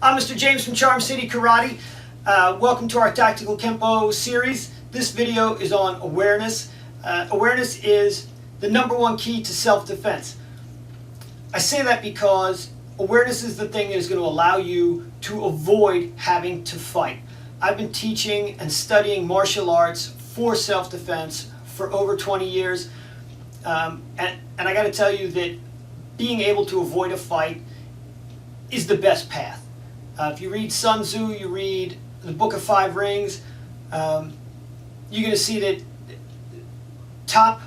I'm Mr. James from Charm City Karate. Welcome to our Tactical Kenpo series. This video is on awareness. Awareness is the #1 key to self-defense. I say that because awareness is the thing that is going to allow you to avoid having to fight. I've been teaching and studying martial arts for self-defense for over 20 years. And I got to tell you that being able to avoid a fight is the best path. If you read Sun Tzu, you read the Book of Five Rings, you're going to see that top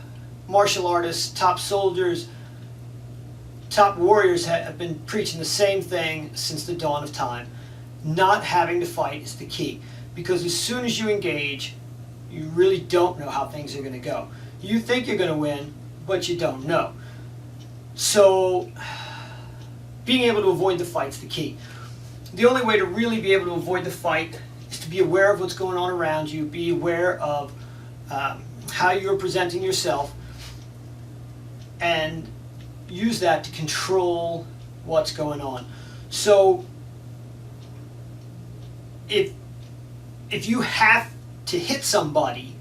martial artists, top soldiers, top warriors have been preaching the same thing since the dawn of time. Not having to fight is the key, because as soon as you engage, you really don't know how things are going to go. You think you're going to win, but you don't know. So being able to avoid the fight's the key. The only way to really be able to avoid the fight is to be aware of what's going on around you, be aware of how you're presenting yourself, and use that to control what's going on. So if you have to hit somebody,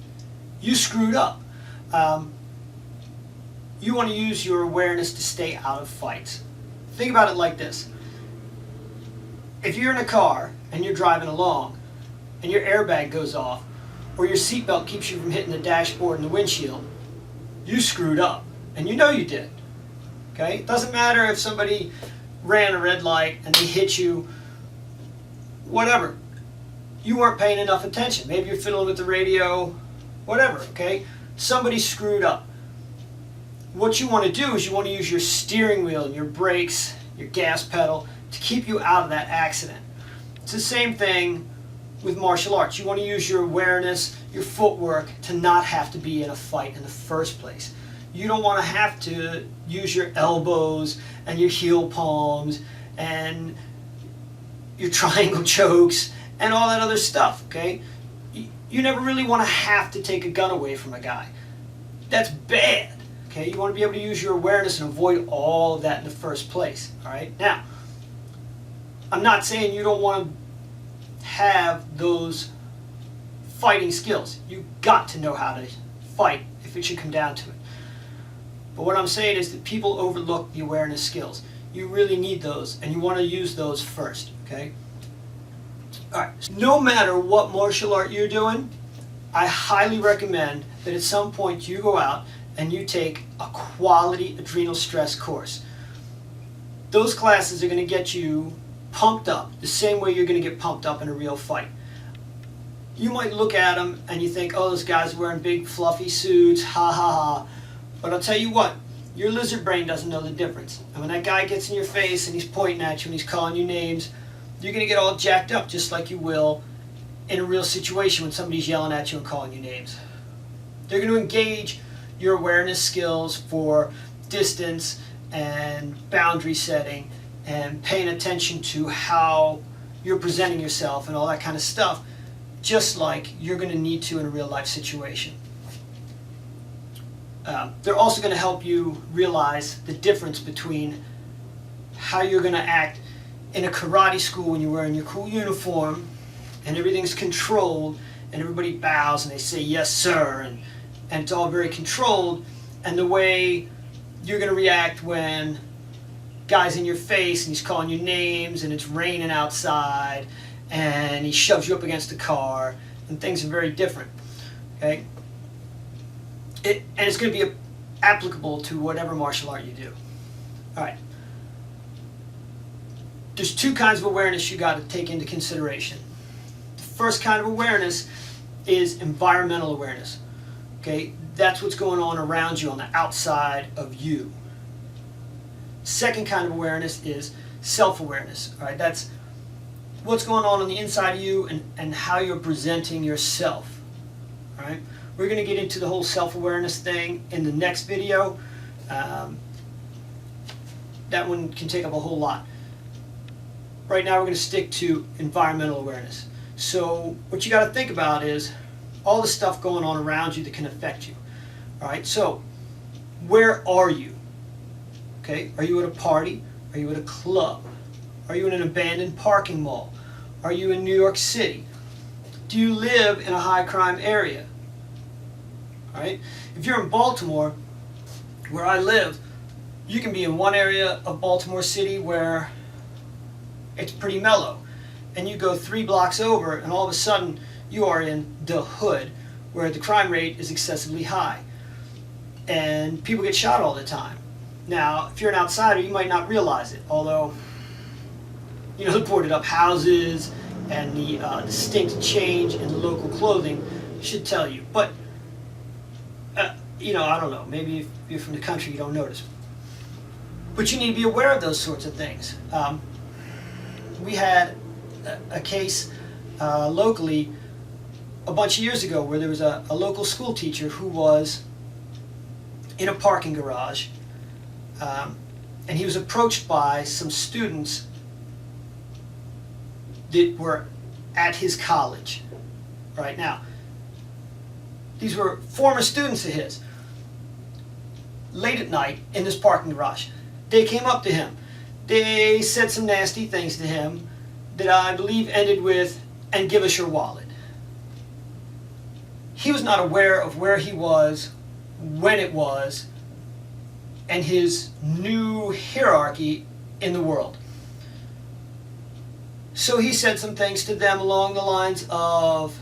you screwed up. You want to use your awareness to stay out of fights. Think about it like this. If you're in a car and you're driving along and your airbag goes off, or your seatbelt keeps you from hitting the dashboard and the windshield, you screwed up, and you know you did. Okay? It doesn't matter if somebody ran a red light and they hit you, whatever. You weren't paying enough attention. Maybe you're fiddling with the radio, whatever, okay? Somebody screwed up. What you want to do is you want to use your steering wheel and your brakes, your gas pedal, to keep you out of that accident. It's the same thing with martial arts. You want to use your awareness, your footwork, to not have to be in a fight in the first place. You don't want to have to use your elbows and your heel palms and your triangle chokes and all that other stuff, okay? You never really want to have to take a gun away from a guy. That's bad, okay? You want to be able to use your awareness and avoid all of that in the first place, all right? Now, I'm not saying you don't want to have those fighting skills. You've got to know how to fight if it should come down to it. But what I'm saying is that people overlook the awareness skills. You really need those, and you want to use those first, okay? All right. No matter what martial art you're doing, I highly recommend that at some point you go out and you take a quality adrenal stress course. Those classes are going to get you pumped up the same way you're going to get pumped up in a real fight. You might look at them and you think, oh, those guys are wearing big fluffy suits, ha ha ha. But I'll tell you what, your lizard brain doesn't know the difference. And when that guy gets in your face and he's pointing at you and he's calling you names, you're going to get all jacked up just like you will in a real situation when somebody's yelling at you and calling you names. They're going to engage your awareness skills for distance and boundary setting and paying attention to how you're presenting yourself and all that kind of stuff, just like you're going to need to in a real life situation. They're also going to help you realize the difference between how you're going to act in a karate school when you're wearing your cool uniform and everything's controlled and everybody bows and they say yes sir, and it's all very controlled, and the way you're going to react when guy's in your face and he's calling you names and it's raining outside and he shoves you up against a car, and things are very different, okay? And it's going to be applicable to whatever martial art you do. All right. There's two kinds of awareness you got to take into consideration. The first kind of awareness is environmental awareness. Okay, that's what's going on around you on the outside of you. Second kind of awareness is self-awareness. All right, that's what's going on the inside of you and how you're presenting yourself. All right, we're going to get into the whole self-awareness thing in the next video. That one can take up a whole lot. Right now we're going to stick to environmental awareness. So what you got to think about is all the stuff going on around you that can affect you. All right, so where are you? Okay, are you at a party? Are you at a club? Are you in an abandoned parking mall? Are you in New York City? Do you live in a high crime area? All right? If you're in Baltimore, where I live, you can be in one area of Baltimore City where it's pretty mellow, and you go 3 blocks over and all of a sudden you are in the hood where the crime rate is excessively high and people get shot all the time. Now, if you're an outsider, you might not realize it, although the boarded up houses and the distinct change in the local clothing should tell you. But I don't know, maybe if you're from the country you don't notice. But you need to be aware of those sorts of things. We had a case locally a bunch of years ago where there was a local school teacher who was in a parking garage, and he was approached by some students that were at his college. Right now, these were former students of his. Late at night in this parking garage, they came up to him. They said some nasty things to him that I believe ended with, "And give us your wallet." He was not aware of where he was, when it was, and his new hierarchy in the world. So he said some things to them along the lines of,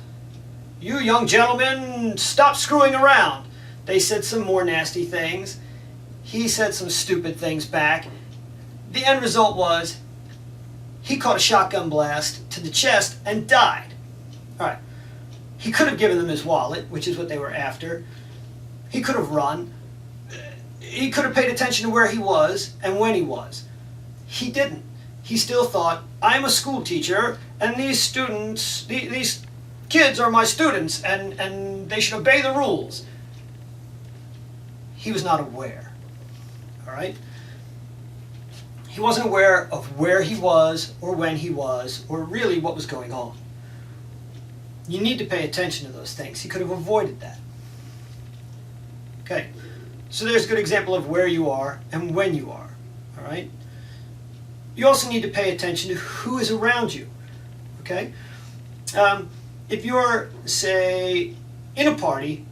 "You young gentlemen, stop screwing around." They said some more nasty things. He said some stupid things back. The end result was he caught a shotgun blast to the chest and died. All right. He could have given them his wallet, which is what they were after. He could have run. He could have paid attention to where he was and when he was. He didn't. He still thought, "I'm a school teacher, and these students, these kids are my students, and they should obey the rules." He was not aware. All right? He wasn't aware of where he was or when he was or really what was going on. You need to pay attention to those things. He could have avoided that. Okay, so there's a good example of where you are and when you are. All right? You also need to pay attention to who is around you. Okay? If you're, say, in a party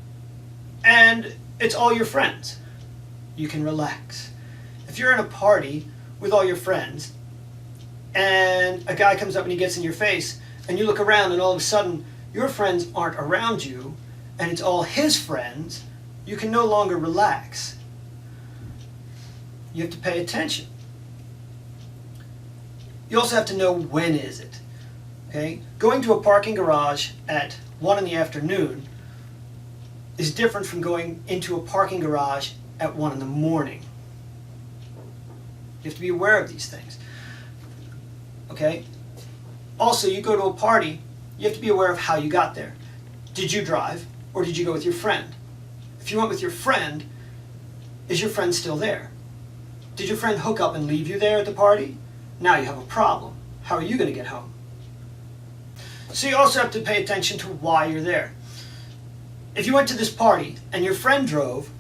and it's all your friends, you can relax. If you're in a party with all your friends and a guy comes up and he gets in your face and you look around and all of a sudden your friends aren't around you and it's all his friends, you can no longer relax. You have to pay attention. You also have to know when is it. Okay? Going to a parking garage at 1 in the afternoon is different from going into a parking garage at 1 in the morning. You have to be aware of these things. Okay? Also, you go to a party, you have to be aware of how you got there. Did you drive or did you go with your friend? If you went with your friend, is your friend still there? Did your friend hook up and leave you there at the party? Now you have a problem. How are you going to get home? So you also have to pay attention to why you're there. If you went to this party and your friend drove,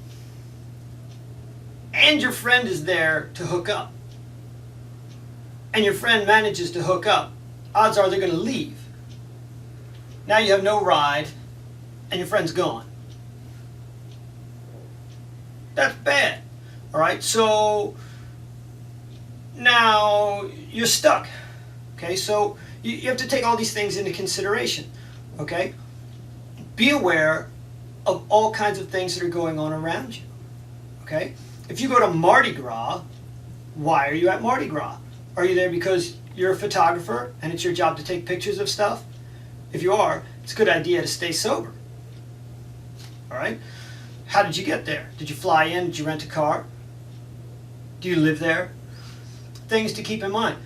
and your friend is there to hook up, and your friend manages to hook up, odds are they're going to leave. Now you have no ride, and your friend's gone. That's bad. All right, so now you're stuck. Okay, so you have to take all these things into consideration. Okay, be aware of all kinds of things that are going on around you. Okay, if you go to Mardi Gras, why are you at Mardi Gras? Are you there because you're a photographer and it's your job to take pictures of stuff? If you are, it's a good idea to stay sober. All right? How did you get there? Did you fly in? Did you rent a car? Do you live there? Things to keep in mind.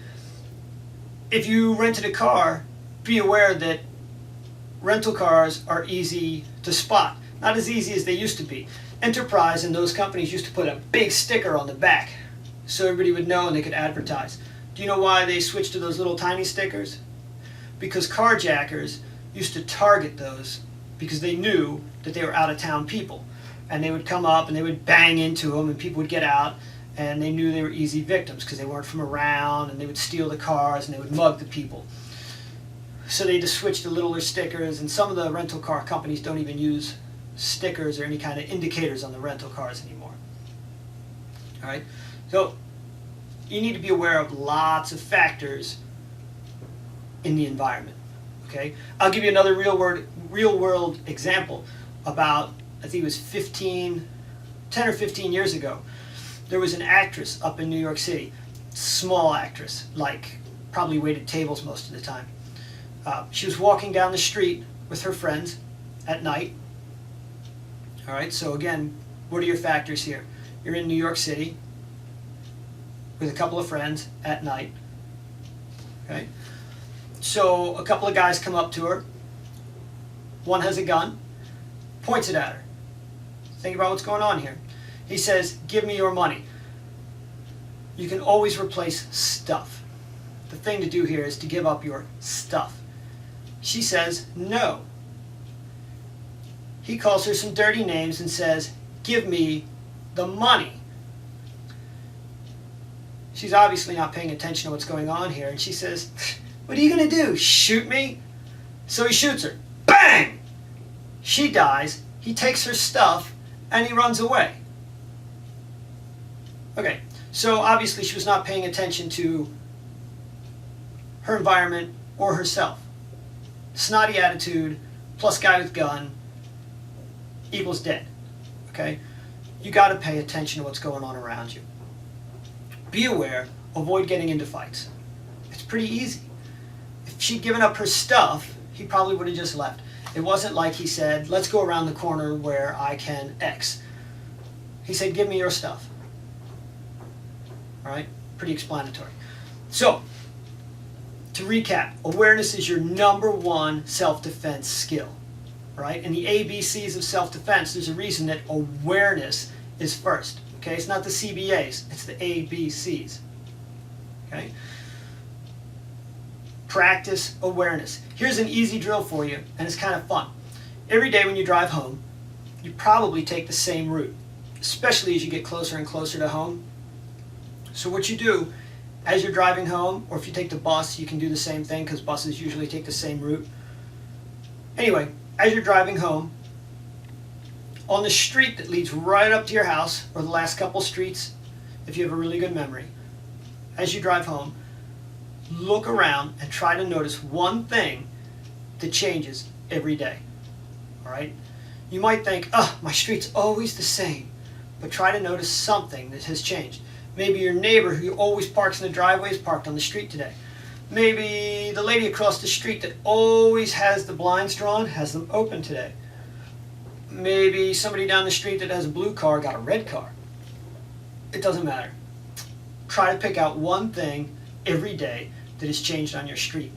If you rented a car, be aware that rental cars are easy to spot. Not as easy as they used to be. Enterprise and those companies used to put a big sticker on the back so everybody would know and they could advertise. Do you know why they switched to those little tiny stickers? Because carjackers used to target those because they knew that they were out-of-town people. And they would come up and they would bang into them and people would get out and they knew they were easy victims because they weren't from around, and they would steal the cars and they would mug the people. So they just switched to littler stickers, and some of the rental car companies don't even use stickers or any kind of indicators on the rental cars anymore. All right, so you need to be aware of lots of factors in the environment. Okay, I'll give you another real world example. About, I think it was 10 or 15 years ago, there was an actress up in New York City, small actress, like probably waited tables most of the time. She was walking down the street with her friends at night. All right, so again, what are your factors here? You're in New York City with a couple of friends at night. Okay, so a couple of guys come up to her. One has a gun, points it at her. Think about what's going on here. He says, "Give me your money." You can always replace stuff. The thing to do here is to give up your stuff. She says, "No." He calls her some dirty names and says, "Give me the money." She's obviously not paying attention to what's going on here, and she says, "What are you going to do, shoot me?" So he shoots her. Bang! She dies, he takes her stuff, and he runs away. Okay, so obviously she was not paying attention to her environment or herself. Snotty attitude plus guy with gun equals dead. Okay, you got to pay attention to what's going on around you. Be aware, avoid getting into fights. It's pretty easy. If she'd given up her stuff, he probably would have just left. It wasn't like he said, "Let's go around the corner where I can X." He said, "Give me your stuff." All right, pretty explanatory. So, to recap, awareness is your number one self-defense skill. Right? In the ABCs of self-defense, there's a reason that awareness is first. Okay, it's not the CBAs, it's the ABCs. Okay? Practice awareness. Here's an easy drill for you, and it's kind of fun. Every day when you drive home, you probably take the same route, especially as you get closer and closer to home. So what you do, as you're driving home, or if you take the bus, you can do the same thing because buses usually take the same route. Anyway, as you're driving home, on the street that leads right up to your house, or the last couple streets, if you have a really good memory, as you drive home, look around and try to notice one thing that changes every day. All right? You might think, "Oh, my street's always the same," but try to notice something that has changed. Maybe your neighbor who always parks in the driveway is parked on the street today. Maybe the lady across the street that always has the blinds drawn has them open today. Maybe somebody down the street that has a blue car got a red car. It doesn't matter. Try to pick out one thing every day that has changed on your street.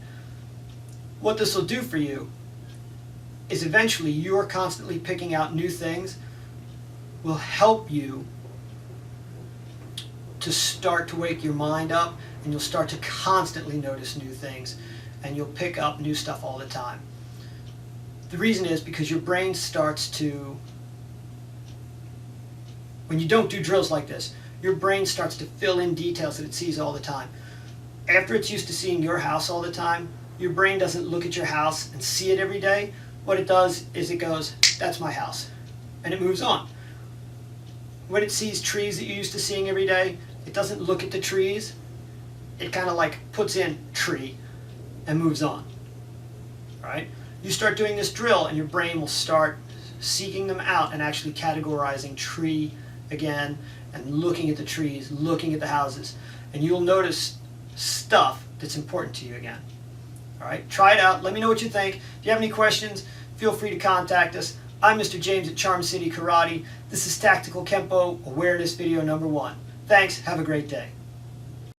What this will do for you is eventually you're constantly picking out new things will help you to start to wake your mind up, and you'll start to constantly notice new things, and you'll pick up new stuff all the time. The reason is because your brain starts to, when you don't do drills like this, your brain starts to fill in details that it sees all the time. After it's used to seeing your house all the time, your brain doesn't look at your house and see it every day. What it does is it goes, "That's my house," and it moves on. When it sees trees that you're used to seeing every day, it doesn't look at the trees. It kind of like puts in "tree" and moves on. All right? You start doing this drill and your brain will start seeking them out and actually categorizing tree again and looking at the trees, looking at the houses. And you'll notice stuff that's important to you again. All right? Try it out. Let me know what you think. If you have any questions, feel free to contact us. I'm Mr. James at Charm City Karate. This is Tactical Kenpo Awareness video number 1. Thanks. Have a great day.